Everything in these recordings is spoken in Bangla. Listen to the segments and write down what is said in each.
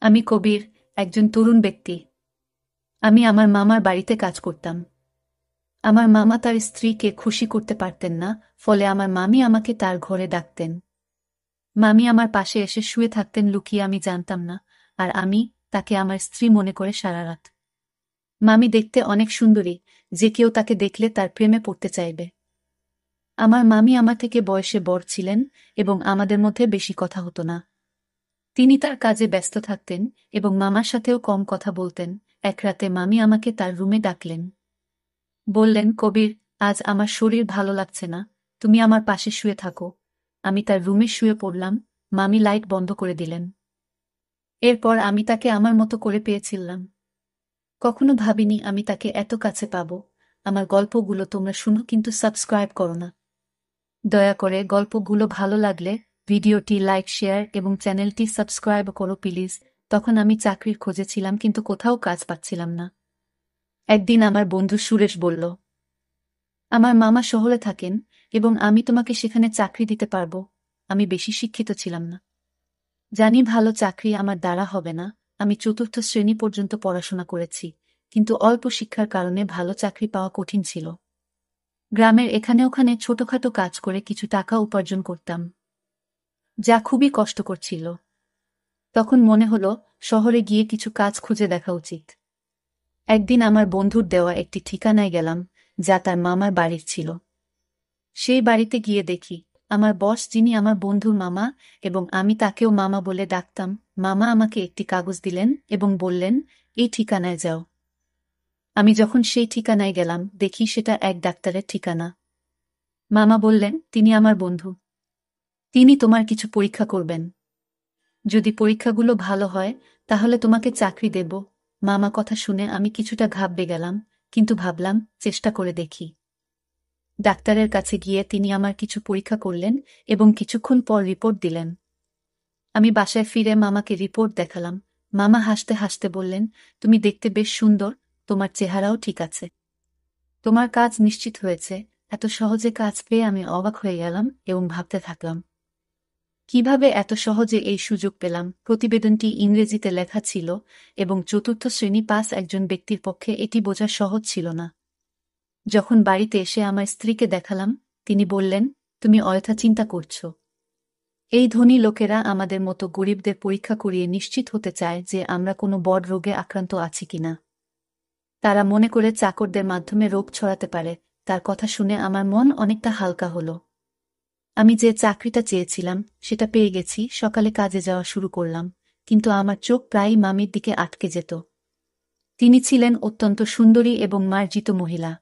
আমি কবির, একজন তরুণ ব্যক্তি। আমি আমার মামার বাড়িতে কাজ করতাম। আমার মামা তার স্ত্রীকে খুশি করতে পারতেন না, ফলে আমার মামি আমাকে তার ঘরে ডাকতেন। মামি আমার পাশে এসে শুয়ে থাকতেন লুকিয়ে, আমি জানতাম না, আর আমি তাকে আমার স্ত্রী মনে করে সারা রাত। মামি দেখতে অনেক সুন্দরী, যে কেউ তাকে দেখলে তার প্রেমে পড়তে চাইবে। আমার মামি আমার থেকে বয়সে বড় ছিলেন এবং আমাদের মধ্যে বেশি কথা হতো না। তিনি তার কাজে ব্যস্ত থাকতেন এবং মামার সাথেও কম কথা বলতেন। এক রাতে মামি আমাকে তার রুমে ডাকলেন। বললেন, কবির, আজ আমার শরীর ভালো লাগছে না, তুমি আমার পাশে শুয়ে থাকো। আমি তার রুমে শুয়ে পড়লাম। মামি লাইট বন্ধ করে দিলেন। এরপর আমি তাকে আমার মতো করে পেয়েছিলাম। কখনো ভাবিনি আমি তাকে এত কাছে পাব। আমার গল্পগুলো তোমরা শুনো, কিন্তু সাবস্ক্রাইব করো না। দয়া করে গল্পগুলো ভালো লাগলে ভিডিওটি লাইক, শেয়ার এবং চ্যানেলটি সাবস্ক্রাইব করো প্লিজ। তখন আমি চাকরির খোঁজে ছিলাম, কিন্তু কোথাও কাজ পাচ্ছিলাম না। একদিন আমার বন্ধু সুরেশ বলল, আমার মামা শহরে থাকেন এবং আমি তোমাকে সেখানে চাকরি দিতে পারবো। আমি বেশি শিক্ষিত ছিলাম না, জানি ভালো চাকরি আমার দ্বারা হবে না। আমি চতুর্থ শ্রেণী পর্যন্ত পড়াশোনা করেছি, কিন্তু অল্প শিক্ষার কারণে ভালো চাকরি পাওয়া কঠিন ছিল। গ্রামের এখানে ওখানে ছোটখাটো কাজ করে কিছু টাকা উপার্জন করতাম, যা খুবই কষ্টকর ছিল। তখন মনে হলো শহরে গিয়ে কিছু কাজ খুঁজে দেখা উচিত। একদিন আমার বন্ধুর দেওয়া একটি ঠিকানায় গেলাম, যা তার মামার বাড়ির ছিল। সেই বাড়িতে গিয়ে দেখি আমার বস, যিনি আমার বন্ধুর মামা এবং আমি তাকেও মামা বলে ডাকতাম, মামা আমাকে একটি কাগজ দিলেন এবং বললেন, এই ঠিকানায় যাও। আমি যখন সেই ঠিকানায় গেলাম, দেখি সেটা এক ডাক্তারের ঠিকানা। মামা বললেন, তিনি আমার বন্ধু, তিনি তোমার কিছু পরীক্ষা করবেন। যদি পরীক্ষাগুলো ভালো হয় তাহলে তোমাকে চাকরি দেব। মামা কথা শুনে আমি কিছুটা ঘাবড়ে গেলাম, কিন্তু ভাবলাম চেষ্টা করে দেখি। ডাক্তারের কাছে গিয়ে তিনি আমার কিছু পরীক্ষা করলেন এবং কিছুক্ষণ পর রিপোর্ট দিলেন। আমি বাসায় ফিরে মামাকে রিপোর্ট দেখালাম। মামা হাসতে হাসতে বললেন, তুমি দেখতে বেশ সুন্দর, তোমার চেহারাও ঠিক আছে, তোমার কাজ নিশ্চিত হয়েছে। এত সহজে কাজ পেয়ে আমি অবাক হয়ে গেলাম এবং ভাবতে থাকলাম, কিভাবে এত সহজে এই সুযোগ পেলাম। প্রতিবেদনটি ইংরেজিতে লেখা ছিল এবং চতুর্থ শ্রেণী পাস একজন ব্যক্তির পক্ষে এটি বোঝা সহজ ছিল না। যখন বাড়িতে এসে আমার স্ত্রীকে দেখালাম, তিনি বললেন, তুমি অযথা চিন্তা করছো। এই ধনী লোকেরা আমাদের মতো গরিবদের পরীক্ষা করিয়ে নিশ্চিত হতে চায় যে আমরা কোনো বড় রোগে আক্রান্ত আছি কিনা। তারা মনে করে চাকরদের মাধ্যমে রোগ ছড়াতে পারে। তার কথা শুনে আমার মন অনেকটা হালকা হলো। আমি যে চাকরিটা চেয়েছিলাম সেটা পেয়ে গেছি। সকালে কাজে যাওয়া শুরু করলাম, কিন্তু আমার চোখ প্রায়ই মামির দিকে আটকে যেত। তিনি ছিলেন অত্যন্ত সুন্দরী এবং মার্জিত মহিলা।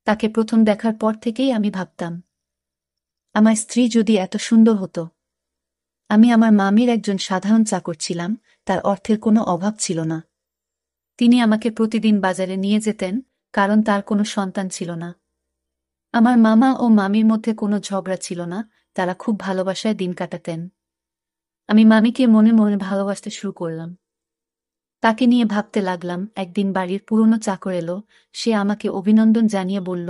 তাকে প্রথম দেখার পর থেকেই আমি ভাবতাম, আমার স্ত্রী যদি এত সুন্দর হতো। আমি আমার মামির একজন সাধারণ চাকর ছিলাম, তার অর্থের কোনো অভাব ছিল না। তিনি আমাকে প্রতিদিন বাজারে নিয়ে যেতেন, কারণ তার কোনো সন্তান ছিল না। আমার মামা ও মামির মধ্যে কোনো ঝগড়া ছিল না, তারা খুব ভালোবাসায় দিন কাটাতেন। আমি মামিকে মনে মনে ভালোবাসতে শুরু করলাম। তাকে নিয়ে ভাবতে লাগলাম। একদিন বাড়ির পুরনো চাকর এলো। সে আমাকে অভিনন্দন জানিয়ে বলল,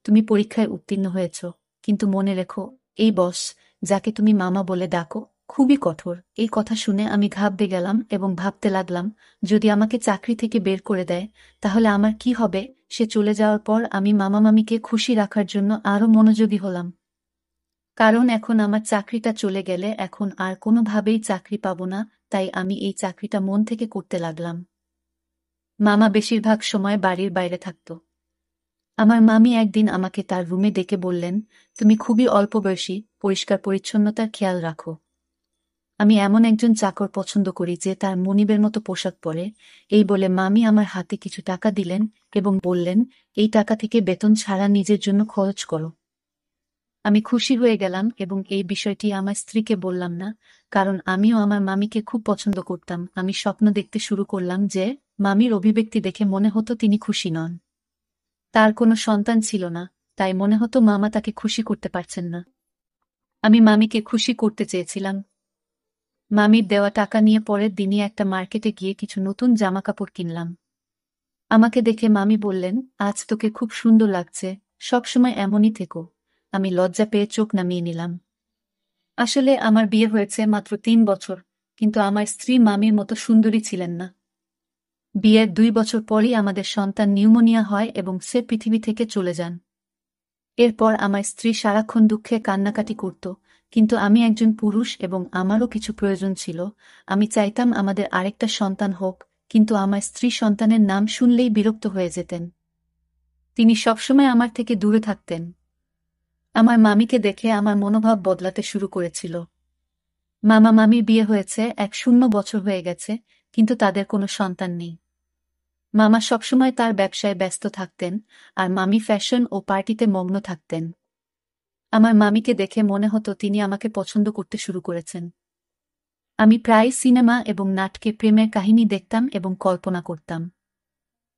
তুমি পরীক্ষায় উত্তীর্ণ হয়েছ, কিন্তু মনে রেখো, এই বস, যাকে তুমি মামা বলে ডাকো, খুবই কঠোর। এই কথা শুনে আমি ঘাবড়ে গেলাম এবং ভাবতে লাগলাম, যদি আমাকে চাকরি থেকে বের করে দেয় তাহলে আমার কি হবে। সে চলে যাওয়ার পর আমি মামা মামিকে খুশি রাখার জন্য আরও মনোযোগী হলাম, কারণ এখন আমার চাকরিটা চলে গেলে এখন আর কোনোভাবেই চাকরি পাবো না। তাই আমি এই চাকরিটা মন থেকে করতে লাগলাম। মামা বেশিরভাগ সময় বাড়ির বাইরে থাকত। আমার মামি একদিন আমাকে তার রুমে ডেকে বললেন, তুমি খুবই অল্প বয়সী, পরিষ্কার পরিচ্ছন্নতার খেয়াল রাখো। আমি এমন একজন চাকর পছন্দ করি যে তার মনিবের মতো পোশাক পরে। এই বলে মামি আমার হাতে কিছু টাকা দিলেন এবং বললেন, এই টাকা থেকে বেতন ছাড়া নিজের জন্য খরচ করো। আমি খুশি হয়ে গেলাম এবং এই বিষয়টি আমার স্ত্রীকে বললাম না, কারণ আমিও আমার মামিকে খুব পছন্দ করতাম। আমি স্বপ্ন দেখতে শুরু করলাম যে মামির অভিব্যক্তি দেখে মনে হতো তিনি খুশি নন। তার কোনো সন্তান ছিল না, তাই মনে হতো মামা তাকে খুশি করতে পারছেন না। আমি মামিকে খুশি করতে চেয়েছিলাম। মামির দেওয়া টাকা নিয়ে পরের দিনই একটা মার্কেটে গিয়ে কিছু নতুন জামাকাপড় কিনলাম। আমাকে দেখে মামি বললেন, আজ তোকে খুব সুন্দর লাগছে, সবসময় এমনই থেকো। আমি লজ্জা পেয়ে চোখ নামিয়ে নিলাম। আসলে আমার বিয়ে হয়েছে মাত্র 3 বছর, কিন্তু আমার স্ত্রী মামির মতো সুন্দরী ছিলেন না। বিয়ের 2 বছর পরই আমাদের সন্তান নিউমোনিয়া হয় এবং সে পৃথিবী থেকে চলে যান। এরপর আমার স্ত্রী সারাক্ষণ দুঃখে কান্নাকাটি করত, কিন্তু আমি একজন পুরুষ এবং আমারও কিছু প্রয়োজন ছিল। আমি চাইতাম আমাদের আরেকটা সন্তান হোক, কিন্তু আমার স্ত্রী সন্তানের নাম শুনলেই বিরক্ত হয়ে যেতেন। তিনি সবসময় আমার থেকে দূরে থাকতেন। আমার মামিকে দেখে আমার মনোভাব বদলাতে শুরু করেছিল। মামা মামির বিয়ে হয়েছে, 10 বছর হয়ে গেছে, কিন্তু তাদের কোনো সন্তান নেই। মামা সবসময় তার ব্যবসায় ব্যস্ত থাকতেন, আর মামি ফ্যাশন ও পার্টিতে মগ্ন থাকতেন। আমার মামিকে দেখে মনে হতো তিনি আমাকে পছন্দ করতে শুরু করেছেন। আমি প্রায় সিনেমা এবং নাটকে প্রেমের কাহিনী দেখতাম এবং কল্পনা করতাম।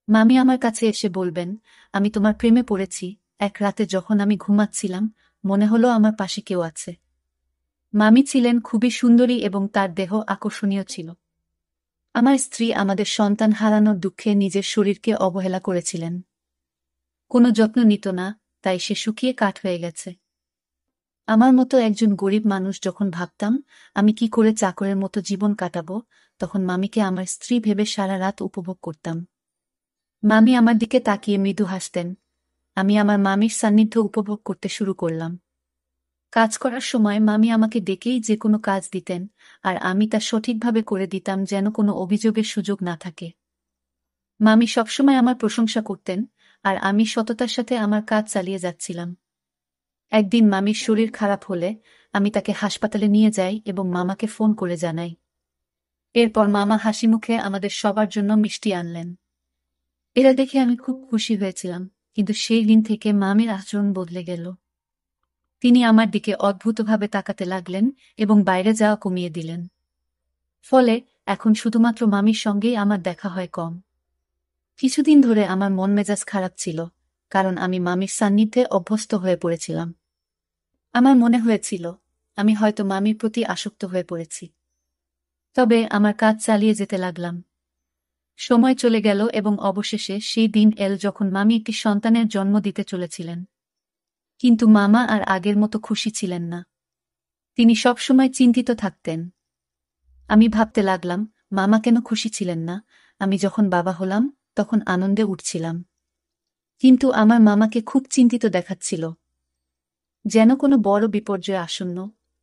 মামি আমার কাছে এসে বলবেন, আমি তোমার প্রেমে পড়েছি। এক রাতে যখন আমি ঘুমাচ্ছিলাম, মনে হলো আমার পাশে কেউ আছে। মামি ছিলেন খুবই সুন্দরী এবং তার দেহ আকর্ষণীয় ছিল। আমার স্ত্রী আমাদের সন্তান হারানোর দুঃখে নিজের শরীরকে অবহেলা করেছিলেন। কোনো যত্ন নিত না, তাই সে শুকিয়ে কাঠ হয়ে গেছে। আমার মতো একজন গরিব মানুষ যখন ভাবতাম আমি কি করে চাকরের মতো জীবন কাটাবো, তখন মামিকে আমার স্ত্রী ভেবে সারা রাত উপভোগ করতাম। মামি আমার দিকে তাকিয়ে মৃদু হাসতেন। আমি আমার মামির সান্নিধ্য উপভোগ করতে শুরু করলাম। কাজ করার সময় মামি আমাকে ডেকেই যে কোনো কাজ দিতেন, আর আমি তা সঠিকভাবে করে দিতাম যেন কোনো অভিযোগের সুযোগ না থাকে। মামি সবসময় আমার প্রশংসা করতেন, আর আমি সততার সাথে আমার কাজ চালিয়ে যাচ্ছিলাম। একদিন মামির শরীর খারাপ হলে আমি তাকে হাসপাতালে নিয়ে যাই এবং মামাকে ফোন করে জানাই। এরপর মামা হাসিমুখে আমাদের সবার জন্য মিষ্টি আনলেন। এরা দেখে আমি খুব খুশি হয়েছিলাম, কিন্তু সেই দিন থেকে মামির আচরণ বদলে গেল। তিনি আমার দিকে অদ্ভুতভাবে তাকাতে লাগলেন এবং বাইরে যাওয়া কমিয়ে দিলেন। ফলে এখন শুধুমাত্র মামির সঙ্গেই আমার দেখা হয় কম। কিছুদিন ধরে আমার মন মেজাজ খারাপ ছিল, কারণ আমি মামির সান্নিধ্যে অভ্যস্ত হয়ে পড়েছিলাম। আমার মনে হয়েছিল আমি হয়তো মামির প্রতি আসক্ত হয়ে পড়েছি। তবে আমার কাজ চালিয়ে যেতে লাগলাম। সময় চলে গেল এবং অবশেষে সেই দিন এল যখন মামি একটি সন্তানের জন্ম দিতে চলেছিলেন। কিন্তু মামা আর আগের মতো খুশি ছিলেন না। তিনি সবসময় চিন্তিত থাকতেন। আমি ভাবতে লাগলাম, মামা কেন খুশি ছিলেন না? আমি যখন বাবা হলাম তখন আনন্দে উঠছিলাম, কিন্তু আমার মামাকে খুব চিন্তিত দেখাচ্ছিল, যেন কোনো বড় বিপর্যয় আসন্ন।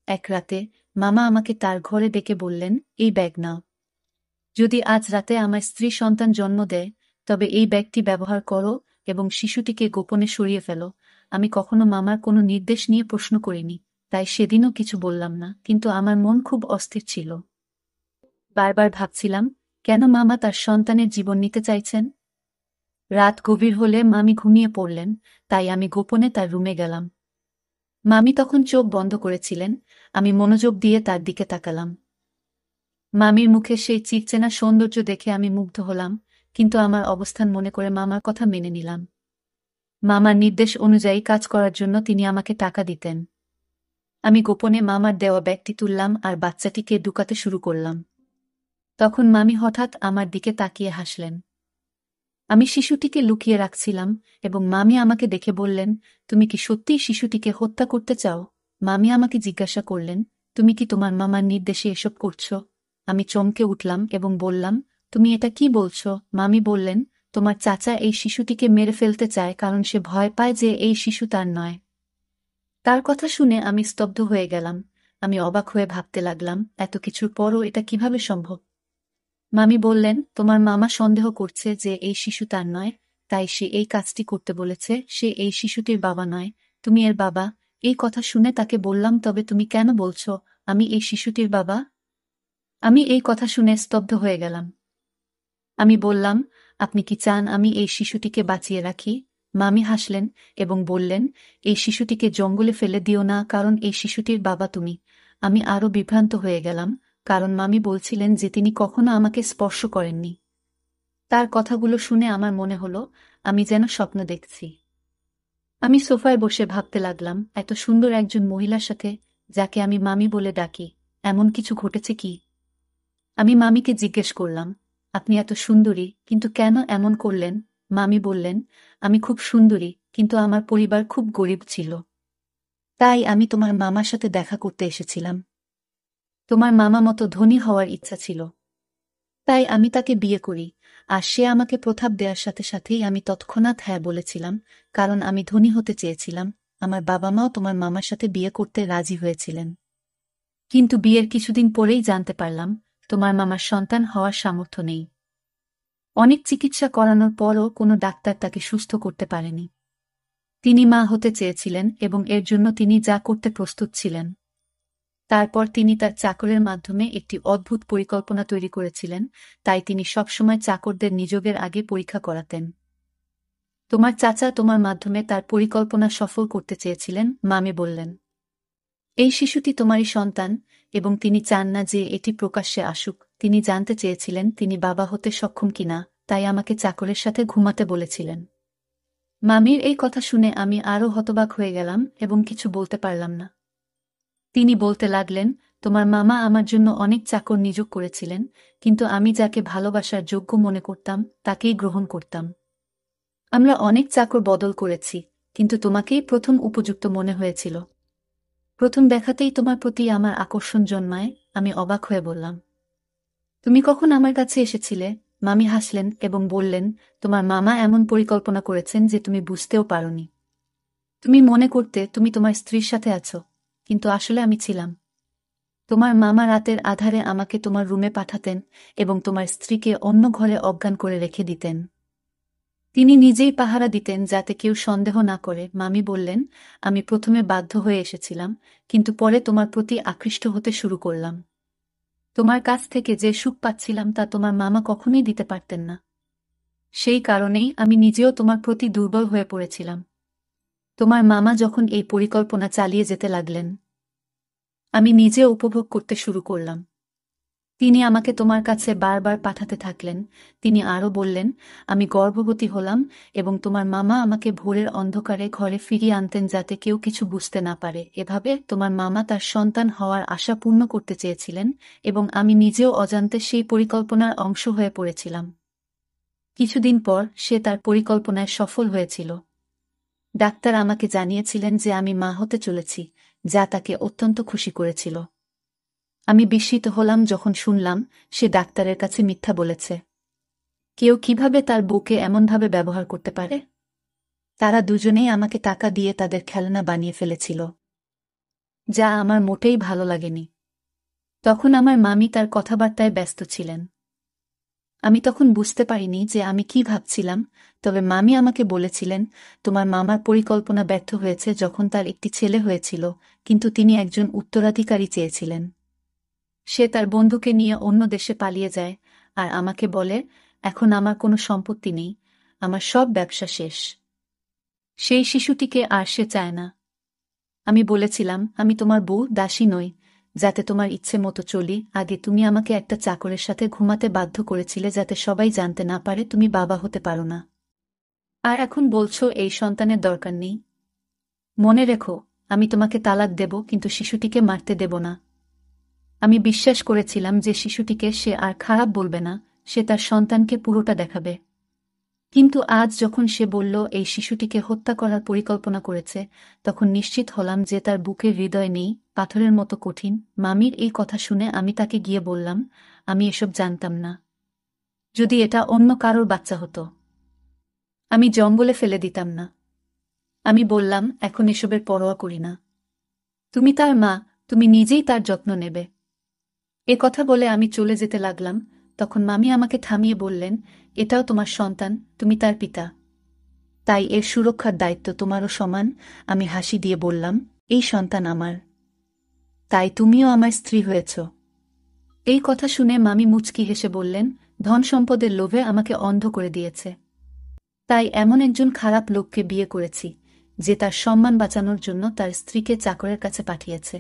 এক রাতে মামা আমাকে তার ঘরে ডেকে বললেন, এই ব্যাগ নাও। যদি আজ রাতে আমার স্ত্রী সন্তান জন্ম দেয়, তবে এই ব্যাগটি ব্যবহার করো এবং শিশুটিকে গোপনে সরিয়ে ফেলো। আমি কখনো মামার কোনো নির্দেশ নিয়ে প্রশ্ন করিনি, তাই সেদিনও কিছু বললাম না, কিন্তু আমার মন খুব অস্থির ছিল। বারবার ভাবছিলাম, কেন মামা তার সন্তানের জীবন নিতে চাইছেন? রাত গভীর হলে মামি ঘুমিয়ে পড়লেন, তাই আমি গোপনে তার রুমে গেলাম। মামি তখন চোখ বন্ধ করেছিলেন। আমি মনোযোগ দিয়ে তার দিকে তাকালাম। মামির মুখে সেই চিরচেনা সৌন্দর্য দেখে আমি মুগ্ধ হলাম, কিন্তু আমার অবস্থান মনে করে মামার কথা মেনে নিলাম। মামার নির্দেশ অনুযায়ী কাজ করার জন্য তিনি আমাকে টাকা দিতেন। আমি গোপনে মামার দেওয়া ব্যাগটি তুললাম আর বাচ্চাটিকে ঢুকাতে শুরু করলাম। তখন মামি হঠাৎ আমার দিকে তাকিয়ে হাসলেন। আমি শিশুটিকে লুকিয়ে রাখছিলাম এবং মামি আমাকে দেখে বললেন, তুমি কি সত্যিই শিশুটিকে হত্যা করতে চাও? মামি আমাকে জিজ্ঞাসা করলেন, তুমি কি তোমার মামার নির্দেশে এসব করছো? আমি চমকে উঠলাম এবং বললাম, তুমি এটা কি বলছো? মামি বললেন, তোমার চাচা এই শিশুটিকে মেরে ফেলতে চায় কারণ সে ভয় পায় যে এই শিশু তার নয়। তার কথা শুনে আমি স্তব্ধ হয়ে গেলাম। আমি অবাক হয়ে ভাবতে লাগলাম, এত কিছুর পরও এটা কিভাবে সম্ভব? মামি বললেন, তোমার মামা সন্দেহ করছে যে এই শিশু তার নয়, তাই সে এই কাজটি করতে বলেছে। সে এই শিশুটির বাবা নয়, তুমি এর বাবা। এই কথা শুনে তাকে বললাম, তবে তুমি কেন বলছো আমি এই শিশুটির বাবা? আমি এই কথা শুনে স্তব্ধ হয়ে গেলাম। আমি বললাম, আপনি কি চান আমি এই শিশুটিকে বাঁচিয়ে রাখি? মামি হাসলেন এবং বললেন, এই শিশুটিকে জঙ্গলে ফেলে দিও না, কারণ এই শিশুটির বাবা তুমি। আমি আরও বিভ্রান্ত হয়ে গেলাম, কারণ মামি বলছিলেন যে তিনি কখনো আমাকে স্পর্শ করেননি। তার কথাগুলো শুনে আমার মনে হলো আমি যেন স্বপ্ন দেখছি। আমি সোফায় বসে ভাবতে লাগলাম, এত সুন্দর একজন মহিলার সাথে, যাকে আমি মামি বলে ডাকি, এমন কিছু ঘটেছে কি? আমি মামিকে জিজ্ঞেস করলাম, আপনি এত সুন্দরী, কিন্তু কেন এমন করলেন? মামি বললেন, আমি খুব সুন্দরী, কিন্তু আমার পরিবার খুব গরিব ছিল। তাই আমি তোমার মামার সাথে দেখা করতে এসেছিলাম। তোমার মামা মতো ধনী হওয়ার ইচ্ছা ছিল, তাই আমি তাকে বিয়ে করি। আর সে আমাকে প্রস্তাব দেওয়ার সাথে সাথেই আমি তৎক্ষণাৎ হ্যাঁ বলেছিলাম, কারণ আমি ধনী হতে চেয়েছিলাম। আমার বাবা মাও তোমার মামার সাথে বিয়ে করতে রাজি হয়েছিলেন। কিন্তু বিয়ের কিছুদিন পরেই জানতে পারলাম তোমার মামার সন্তান হওয়ার সামর্থ্য নেই। অনেক চিকিৎসা করানোর পরও কোনো ডাক্তার তাকে সুস্থ করতে পারেনি। তিনি মা হতে চেয়েছিলেন এবং এর জন্য তিনি যা করতে প্রস্তুত ছিলেন। তারপর তিনি তার চাকরের মাধ্যমে একটি অদ্ভুত পরিকল্পনা তৈরি করেছিলেন, তাই তিনি সবসময় চাকরদের নিযোগের আগে পরীক্ষা করাতেন। তোমার চাচা তোমার মাধ্যমে তার পরিকল্পনা সফল করতে চেয়েছিলেন, মামি বললেন। এই শিশুটি তোমারই সন্তান এবং তিনি চান না যে এটি প্রকাশ্যে আসুক। তিনি জানতে চেয়েছিলেন তিনি বাবা হতে সক্ষম কিনা, তাই আমাকে চাকরের সাথে ঘুমাতে বলেছিলেন। মামির এই কথা শুনে আমি আরও হতবাক হয়ে গেলাম এবং কিছু বলতে পারলাম না। তিনি বলতে লাগলেন, তোমার মামা আমার জন্য অনেক চাকর নিযোগ করেছিলেন, কিন্তু আমি যাকে ভালোবাসার যোগ্য মনে করতাম তাকেই গ্রহণ করতাম। আমরা অনেক চাকর বদল করেছি, কিন্তু তোমাকেই প্রথম উপযুক্ত মনে হয়েছিল। প্রথম দেখাতেই তোমার প্রতি আমার আকর্ষণ জন্মায়। আমি অবাক হয়ে বললাম, তুমি কখন আমার কাছে এসেছিলে? মামি হাসলেন এবং বললেন, তোমার মামা এমন পরিকল্পনা করেছেন যে তুমি বুঝতেও পারোনি। তুমি মনে করতে তুমি তোমার স্ত্রীর সাথে আছো, কিন্তু আসলে আমি ছিলাম। তোমার মামা রাতের আধারে আমাকে তোমার রুমে পাঠাতেন এবং তোমার স্ত্রীকে অন্য ঘরে অজ্ঞান করে রেখে দিতেন। তিনি নিজেই পাহারা দিতেন যাতে কেউ সন্দেহ না করে। মামি বললেন, আমি প্রথমে বাধ্য হয়ে এসেছিলাম, কিন্তু পরে তোমার প্রতি আকৃষ্ট হতে শুরু করলাম। তোমার কাছ থেকে যে সুখ পাচ্ছিলাম তা তোমার মামা কখনোই দিতে পারতেন না। সেই কারণেই আমি নিজেও তোমার প্রতি দুর্বল হয়ে পড়েছিলাম। তোমার মামা যখন এই পরিকল্পনা চালিয়ে যেতে লাগলেন, আমি নিজে উপভোগ করতে শুরু করলাম। তিনি আমাকে তোমার কাছে বারবার পাঠাতে থাকলেন। তিনি আরও বললেন, আমি গর্ভবতী হলাম এবং তোমার মামা আমাকে ভোরের অন্ধকারে ঘরে ফিরিয়ে আনতেন যাতে কেউ কিছু বুঝতে না পারে। এভাবে তোমার মামা তার সন্তান হওয়ার আশা পূর্ণ করতে চেয়েছিলেন এবং আমি নিজেও অজান্তে সেই পরিকল্পনার অংশ হয়ে পড়েছিলাম। কিছুদিন পর সে তার পরিকল্পনায় সফল হয়েছিল। ডাক্তার আমাকে জানিয়েছিলেন যে আমি মা হতে চলেছি, যা তাকে অত্যন্ত খুশি করেছিল। আমি বিস্মিত হলাম যখন শুনলাম সে ডাক্তারের কাছে মিথ্যা বলেছে। কেউ কিভাবে তার বউকে এমনভাবে ব্যবহার করতে পারে? তারা দুজনেই আমাকে টাকা দিয়ে তাদের খেলনা বানিয়ে ফেলেছিল, যা আমার মোটেই ভালো লাগেনি। তখন আমার মামি তার কথাবার্তায় ব্যস্ত ছিলেন। আমি তখন বুঝতে পারিনি যে আমি কি ভাবছিলাম, তবে মামি আমাকে বলেছিলেন, তোমার মামার পরিকল্পনা ব্যর্থ হয়েছে যখন তার একটি ছেলে হয়েছিল, কিন্তু তিনি একজন উত্তরাধিকারী চেয়েছিলেন। সে তার বন্ধুকে নিয়ে অন্য দেশে পালিয়ে যায় আর আমাকে বলে, এখন আমার কোনো সম্পত্তি নেই, আমার সব ব্যবসা শেষ। সেই শিশুটিকে আর সে চায় না। আমি বলেছিলাম, আমি তোমার বউ দাসী নই, যাতে তোমার ইচ্ছে মতো চলি। আগে তুমি আমাকে একটা চাকরের সাথে ঘুমাতে বাধ্য করেছিলে যাতে সবাই জানতে না পারে তুমি বাবা হতে পারো না। আর এখন বলছো এই সন্তানের দরকার নেই। মনে রেখো, আমি তোমাকে তালাক দেব, কিন্তু শিশুটিকে মারতে দেব না। আমি বিশ্বাস করেছিলাম যে শিশুটিকে সে আর খারাপ বলবে না, সে তার সন্তানকে পুরোটা দেখাবে। কিন্তু আজ যখন সে বলল এই শিশুটিকে হত্যা করার পরিকল্পনা করেছে, তখন নিশ্চিত হলাম যে তার বুকের হৃদয় নেই, পাথরের মতো কঠিন। মামির এই কথা শুনে আমি তাকে গিয়ে বললাম, আমি এসব জানতাম না। যদি এটা অন্য কারোর বাচ্চা হতো, আমি জঙ্গলে ফেলে দিতাম না। আমি বললাম, এখন এসবের পরোয়া করি না। তুমি তার মা, তুমি নিজেই তার যত্ন নেবে। এ কথা বলে আমি চলে যেতে লাগলাম। তখন মামি আমাকে থামিয়ে বললেন, এটাও তোমার সন্তান, তুমি তার পিতা, তাই এর সুরক্ষার দায়িত্ব তোমারও সমান। আমি হাসি দিয়ে বললাম, এই সন্তান আমার, তাই তুমিও আমার স্ত্রী হয়েছ। এই কথা শুনে মামি মুচকি হেসে বললেন, ধন সম্পদের লোভে আমাকে অন্ধ করে দিয়েছে, তাই এমন একজন খারাপ লোককে বিয়ে করেছি যে তার সম্মান বাঁচানোর জন্য তার স্ত্রীকে চাকরের কাছে পাঠিয়েছে।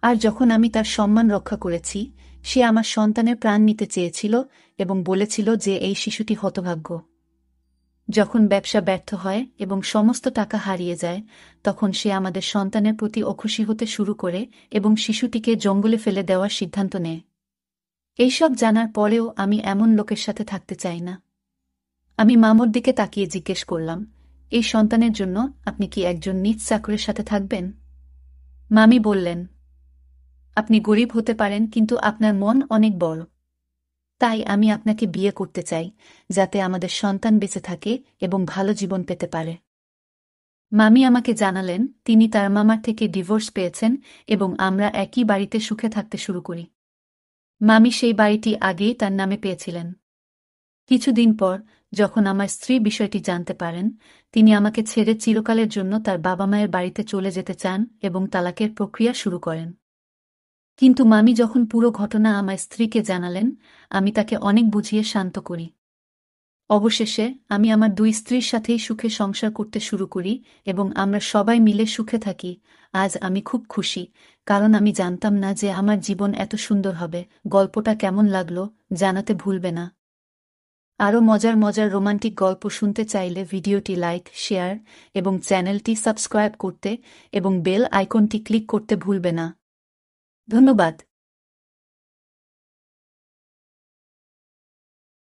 আর যখন আমি তার সম্মান রক্ষা করেছি, সে আমার সন্তানের প্রাণ নিতে চেয়েছিল এবং বলেছিল যে এই শিশুটি হতভাগ্য। যখন ব্যবসা ব্যর্থ হয় এবং সমস্ত টাকা হারিয়ে যায়, তখন সে আমাদের সন্তানের প্রতি অখুশি হতে শুরু করে এবং শিশুটিকে জঙ্গলে ফেলে দেওয়ার সিদ্ধান্ত নেয়। এইসব জানার পরেও আমি এমন লোকের সাথে থাকতে চাই না। আমি মামুর দিকে তাকিয়ে জিজ্ঞেস করলাম, এই সন্তানের জন্য আপনি কি একজন নিজ চাকরের সাথে থাকবেন? মামি বললেন, আপনি গরিব হতে পারেন কিন্তু আপনার মন অনেক বড়। তাই আমি আপনাকে বিয়ে করতে চাই, যাতে আমাদের সন্তান বেঁচে থাকে এবং ভালো জীবন পেতে পারে। মামি আমাকে জানালেন তিনি তার মামার থেকে ডিভোর্স পেয়েছেন এবং আমরা একই বাড়িতে সুখে থাকতে শুরু করি। মামি সেই বাড়িটি আগেই তার নামে পেয়েছিলেন। কিছুদিন পর, যখন আমার স্ত্রী বিষয়টি জানতে পারেন, তিনি আমাকে ছেড়ে চিরকালের জন্য তার বাবা মায়ের বাড়িতে চলে যেতে চান এবং তালাকের প্রক্রিয়া শুরু করেন। কিন্তু মামি যখন পুরো ঘটনা আমার স্ত্রীকে জানালেন, আমি তাকে অনেক বুঝিয়ে শান্ত করি। অবশেষে আমি আমার দুই স্ত্রীর সাথেই সুখে সংসার করতে শুরু করি এবং আমরা সবাই মিলে সুখে থাকি। আজ আমি খুব খুশি, কারণ আমি জানতাম না যে আমার জীবন এত সুন্দর হবে। গল্পটা কেমন লাগলো জানাতে ভুলবে না। আরও মজার মজার রোমান্টিক গল্প শুনতে চাইলে ভিডিওটি লাইক, শেয়ার এবং চ্যানেলটি সাবস্ক্রাইব করতে এবং বেল আইকনটি ক্লিক করতে ভুলবে না। ধন্যবাদ।